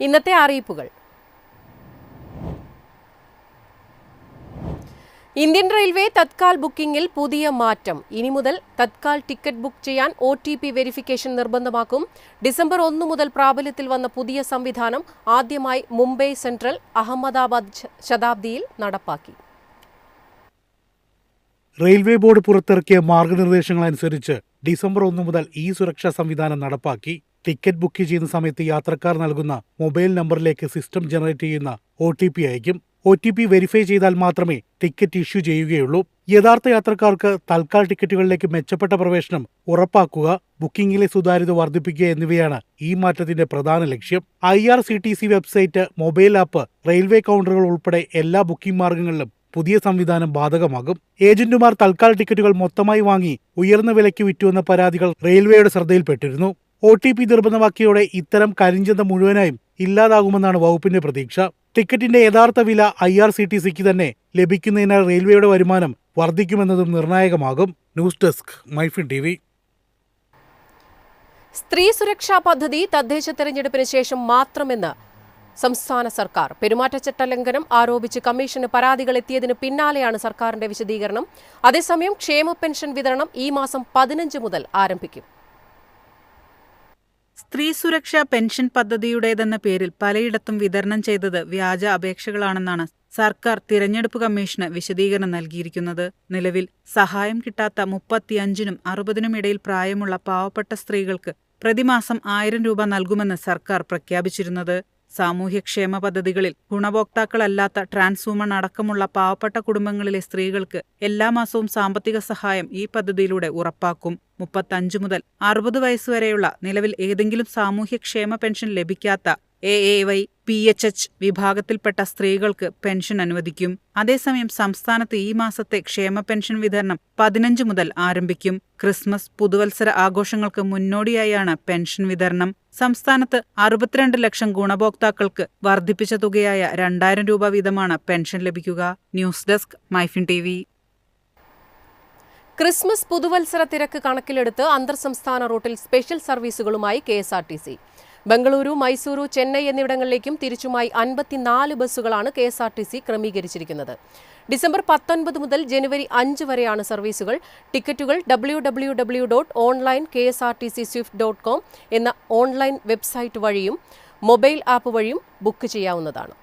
ഇന്നത്തെ അറിയിപ്പുകൾ. Indian railway Tatkal ബുക്കിംഗിൽ പുതിയ മാറ്റം. ഇനി മുതൽ തത്കാൽ ടിക്കറ്റ് ബുക്ക് ചെയ്യാൻ OTP വെരിഫിക്കേഷൻ നിർബന്ധമാക്കും. ഡിസംബർ 1 മുതൽ പ്രാബല്യത്തിൽ വന്ന പുതിയ സംവിധാനം ആദ്യമായി മുംബൈ സെൻട്രൽ, അഹമ്മദാബാദ് ശതാബ്ദിയിൽ നടപ്പാക്കി. റെയിൽവേ ബോർഡ് പുറത്തിറക്കിയ മാർഗനിർദ്ദേശങ്ങളനുസരിച്ച് ഡിസംബർ 1 മുതൽ ഈ സുരക്ഷാ സംവിധാനം നടപ്പാക്കി. ടിക്കറ്റ് ബുക്ക് ചെയ്യുന്ന സമയത്ത് യാത്രക്കാർ നൽകുന്ന മൊബൈൽ നമ്പറിലേക്ക് സിസ്റ്റം ജനറേറ്റ് ചെയ്യുന്ന OTP അയക്കും. OTP വെരിഫൈ ചെയ്താൽ മാത്രമേ ടിക്കറ്റ് ഇഷ്യൂ ചെയ്യുകയുള്ളൂ. യഥാർത്ഥ യാത്രക്കാർക്ക് തൽക്കാൽ ടിക്കറ്റുകളിലേക്ക് മെച്ചപ്പെട്ട പ്രവേശനം ഉറപ്പാക്കുക, ബുക്കിംഗിലെ സുതാര്യത വർദ്ധിപ്പിക്കുക എന്നിവയാണ് ഈ മാറ്റത്തിന്റെ പ്രധാന ലക്ഷ്യം. IRCTC website, mobile app, railway കൗണ്ടറുകൾ ഉൾപ്പെടെ എല്ലാ ബുക്കിംഗ് മാർഗങ്ങളിലും പുതിയ സംവിധാനം ബാധകമാകും. ഏജന്റുമാർ തൽക്കാൽ ടിക്കറ്റുകൾ മൊത്തമായി വാങ്ങി ഉയർന്ന വിലയ്ക്ക് വിറ്റുവെന്ന പരാതികൾ റെയിൽവേയുടെ ശ്രദ്ധയിൽപ്പെട്ടിരുന്നു. OTP നിർബന്ധമാക്കിയോടെ ഇത്തരം കരിഞ്ചന്ത മുഴുവനായും ഇല്ലാതാകുമെന്നാണ് വകുപ്പിന്റെ പ്രതീക്ഷ. ടിക്കറ്റിന്റെ യഥാർത്ഥ വില IRCTCക്ക് തന്നെ ലഭിക്കുന്നതിനാൽ റെയിൽവേയുടെ വരുമാനം വർദ്ധിക്കുമെന്നതും നിർണായകമാകും. News desk, MyFin TV. സ്ത്രീ സുരക്ഷാ പദ്ധതി തദ്ദേശ തെരഞ്ഞെടുപ്പിന് ശേഷം മാത്രമെന്ന് സംസ്ഥാന സർക്കാർ. പെരുമാറ്റച്ചട്ട ലംഘനം ആരോപിച്ച് കമ്മീഷന് പരാതികൾ എത്തിയതിന് പിന്നാലെയാണ് സർക്കാരിന്റെ വിശദീകരണം. അതേസമയം ക്ഷേമ പെൻഷൻ വിതരണം ഈ മാസം 15 മുതൽ ആരംഭിക്കും. സ്ത്രീ സുരക്ഷാ പെൻഷൻ പദ്ധതിയുടേതെന്ന പേരിൽ പലയിടത്തും വിതരണം ചെയ്തത് വ്യാജ അപേക്ഷകളാണെന്നാണ് സർക്കാർ തിരഞ്ഞെടുപ്പ് കമ്മീഷന് വിശദീകരണം നൽകിയിരിക്കുന്നത്. നിലവിൽ സഹായം കിട്ടാത്ത 35-നും 60-നും ഇടയിൽ പ്രായമുള്ള പാവപ്പെട്ട സ്ത്രീകൾക്ക് പ്രതിമാസം 1000 രൂപ നൽകുമെന്ന് സർക്കാർ പ്രഖ്യാപിച്ചിരുന്നത്. സാമൂഹ്യക്ഷേമ പദ്ധതികളിൽ ഗുണഭോക്താക്കളല്ലാത്ത ട്രാൻസ് വുമൺ അടക്കമുള്ള പാവപ്പെട്ട കുടുംബങ്ങളിലെ സ്ത്രീകൾക്ക് എല്ലാ മാസവും സാമ്പത്തിക സഹായം ഈ പദ്ധതിയിലൂടെ ഉറപ്പാക്കും. 35 മുതൽ 60 വയസ്സുവരെയുള്ള നിലവിൽ ഏതെങ്കിലും സാമൂഹ്യക്ഷേമ പെൻഷൻ ലഭിക്കാത്ത AAY, PHH വിഭാഗത്തിൽപ്പെട്ട സ്ത്രീകൾക്ക് പെൻഷൻ അനുവദിക്കും. അതേസമയം സംസ്ഥാനത്ത് ഈ മാസത്തെ ക്ഷേമ പെൻഷൻ വിതരണം 15 മുതൽ ആരംഭിക്കും. ക്രിസ്മസ്, പുതുവത്സര ആഘോഷങ്ങൾക്ക് മുന്നോടിയായാണ് പെൻഷൻ വിതരണം. സംസ്ഥാനത്ത് 62 ലക്ഷം ഗുണഭോക്താക്കൾക്ക് വർദ്ധിപ്പിച്ച തുകയായ 2000 രൂപ വീതമാണ് പെൻഷൻ ലഭിക്കുക. News desk, MyFin TV. Christmas, പുതുവത്സര തിരക്ക് കണക്കിലെടുത്ത് അന്തർ സംസ്ഥാന റൂട്ടിൽ സ്പെഷ്യൽ സർവീസുകളുമായി KSRTC. ബംഗളൂരു, മൈസൂരു, ചെന്നൈ എന്നിവിടങ്ങളിലേക്കും തിരിച്ചുമായി 54 ബസ്സുകളാണ് KSRTC ക്രമീകരിച്ചിരിക്കുന്നത്. ഡിസംബർ 19 മുതൽ ജനുവരി 5 വരെയാണ് സർവീസുകൾ. ടിക്കറ്റുകൾ www.onlinekrsrtcswift.com എന്ന ഓൺലൈൻ വെബ്സൈറ്റ് വഴിയും മൊബൈൽ ആപ്പ് വഴിയും ബുക്ക് ചെയ്യാവുന്നതാണ്.